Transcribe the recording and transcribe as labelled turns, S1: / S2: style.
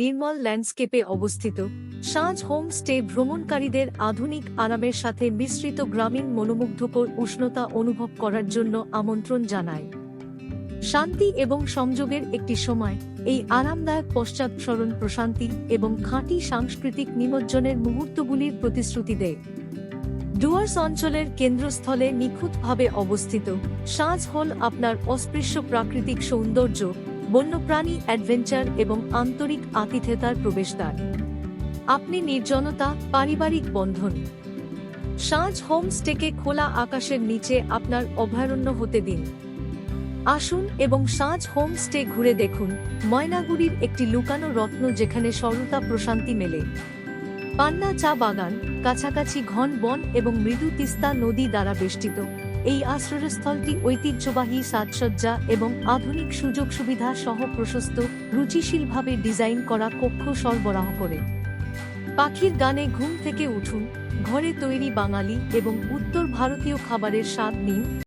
S1: নির্মল ল্যান্ডস্কেপে অবস্থিত, সাঁঝ হোমস্টে ভ্রমণকারীদের আধুনিক আরামের সাথে মিশ্রিত গ্রামীণ মনোমুগ্ধকর উষ্ণতা অনুভব করার জন্য আমন্ত্রণ জানায়। শান্তি এবং সংযোগের একটি সময়, এই আরামদায়ক পশ্চাৎসরণ প্রশান্তি এবং খাঁটি সাংস্কৃতিক নিমজ্জনের মুহূর্তগুলির প্রতিশ্রুতি দেয়। ডুয়ার্স অঞ্চলের কেন্দ্রস্থলে নিখুঁতভাবে অবস্থিত, সাঁঝ হল আপনার অস্পৃশ্য প্রাকৃতিক সৌন্দর্য, বন্যপ্রাণী অ্যাডভেঞ্চার এবং আন্তরিক আতিথেয়তার প্রবেশদ্বার। আপনি নির্জনতা, পারিবারিক বন্ধন। সাঁঝ হোমস্টেকে খোলা আকাশের নিচে আপনার অভয়ারণ্য হতে দিন। আসুন এবং সাঁঝ হোমস্টে ঘুরে দেখুন, ময়নাগুড়ির একটি লুকানো রত্ন যেখানে সরলতা প্রশান্তি মেলে। পান্না চা বাগান, কাছাকাছি ঘন বন এবং মৃদু তিস্তা নদী দ্বারা বেষ্টিত, এই আশ্রয়স্থলটি ঐতিহ্যবাহী সাজসজ্জা এবং আধুনিক সুযোগ সুবিধা সহ প্রশস্ত, রুচিশীলভাবে ডিজাইন করা কক্ষ সরবরাহ করে। পাখির গানে ঘুম থেকে উঠুন, ঘরে তৈরি বাঙালি এবং উত্তর ভারতীয় খাবারের স্বাদ নিন।